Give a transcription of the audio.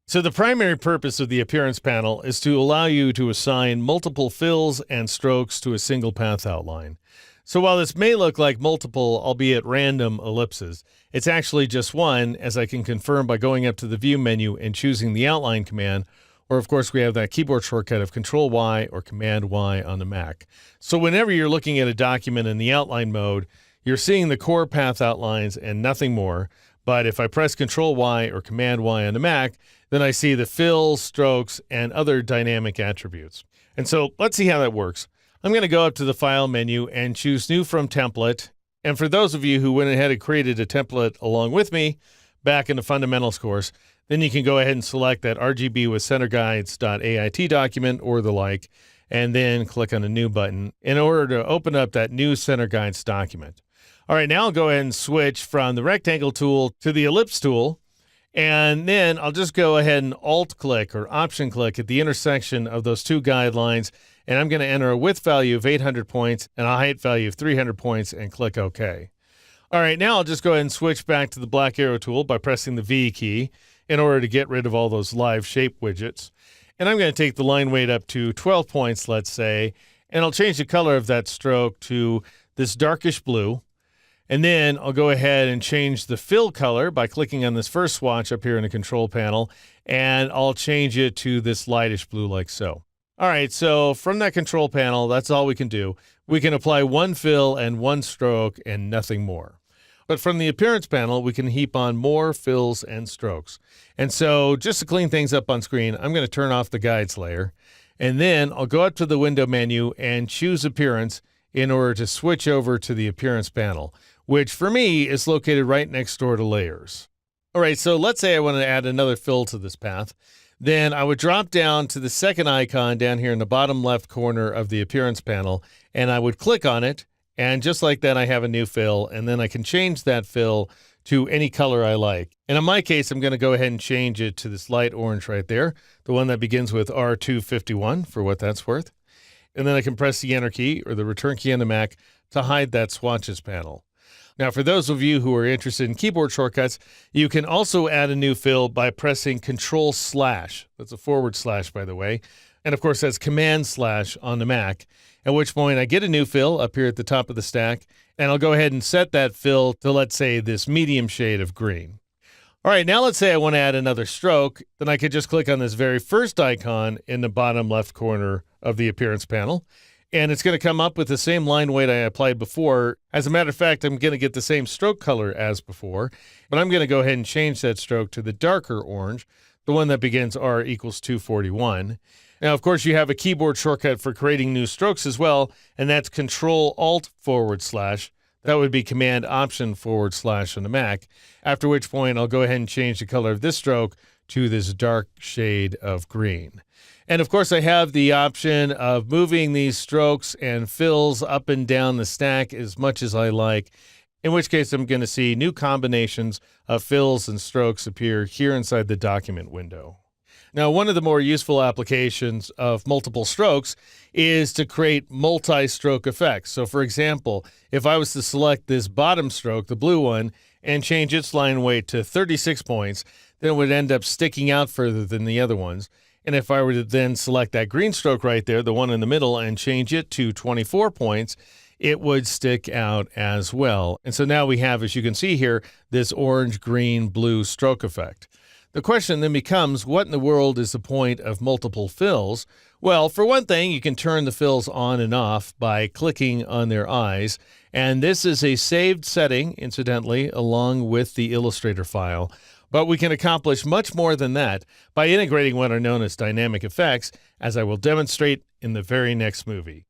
So the primary purpose of the appearance panel is to allow you to assign multiple fills and strokes to a single path outline. So while this may look like multiple, albeit random, ellipses, it's actually just one, as I can confirm by going up to the View menu and choosing the Outline command, or of course we have that keyboard shortcut of Control-Y or Command-Y on the Mac. So whenever you're looking at a document in the outline mode, you're seeing the core path outlines and nothing more. But if I press Control-Y or Command-Y on the Mac, then I see the fills, strokes, and other dynamic attributes. And so let's see how that works. I'm going to go up to the File menu and choose New from Template. And for those of you who went ahead and created a template along with me back in the Fundamentals course, then you can go ahead and select that RGB with Center Guides.ait document or the like, and then click on the New button in order to open up that new Center Guides document. All right, now I'll go ahead and switch from the Rectangle tool to the Ellipse tool. And then I'll just go ahead and Alt-click or Option-click at the intersection of those two guidelines, and I'm going to enter a width value of 800 points and a height value of 300 points and click OK. All right, now I'll just go ahead and switch back to the black arrow tool by pressing the V key in order to get rid of all those live shape widgets. And I'm going to take the line weight up to 12 points, let's say, and I'll change the color of that stroke to this darkish blue. And then I'll go ahead and change the fill color by clicking on this first swatch up here in the control panel, and I'll change it to this lightish blue like so. All right, so from that control panel, that's all we can do. We can apply one fill and one stroke and nothing more. But from the appearance panel, we can heap on more fills and strokes. And so just to clean things up on screen, I'm going to turn off the guides layer, and then I'll go up to the window menu and choose appearance in order to switch over to the appearance panel, which for me is located right next door to layers. All right, so let's say I want to add another fill to this path. Then I would drop down to the second icon down here in the bottom left corner of the appearance panel, and I would click on it, and just like that, I have a new fill, and then I can change that fill to any color I like. And in my case, I'm going to go ahead and change it to this light orange right there, the one that begins with R251 for what that's worth. And then I can press the Enter key or the Return key on the Mac to hide that swatches panel. Now, for those of you who are interested in keyboard shortcuts, you can also add a new fill by pressing Control/. That's a /, by the way. And of course, that's Command/ on the Mac, at which point I get a new fill up here at the top of the stack, and I'll go ahead and set that fill to, let's say, this medium shade of green. All right, now let's say I want to add another stroke. Then I could just click on this very first icon in the bottom left corner of the appearance panel, and it's going to come up with the same line weight I applied before. As a matter of fact, I'm going to get the same stroke color as before, but I'm going to go ahead and change that stroke to the darker orange, the one that begins R equals 241. Now, of course, you have a keyboard shortcut for creating new strokes as well, and that's Control-Alt/. That would be Command-Option/ on the Mac, after which point I'll go ahead and change the color of this stroke to this dark shade of green. And of course, I have the option of moving these strokes and fills up and down the stack as much as I like, in which case I'm going to see new combinations of fills and strokes appear here inside the document window. Now, one of the more useful applications of multiple strokes is to create multi-stroke effects. So for example, if I was to select this bottom stroke, the blue one, and change its line weight to 36 points, then it would end up sticking out further than the other ones. And if I were to then select that green stroke right there, the one in the middle, and change it to 24 points, it would stick out as well. And so now we have, as you can see here, this orange, green, blue stroke effect. The question then becomes, what in the world is the point of multiple fills? Well, for one thing, you can turn the fills on and off by clicking on their eyes. And this is a saved setting, incidentally, along with the Illustrator file. But we can accomplish much more than that by integrating what are known as dynamic effects, as I will demonstrate in the very next movie.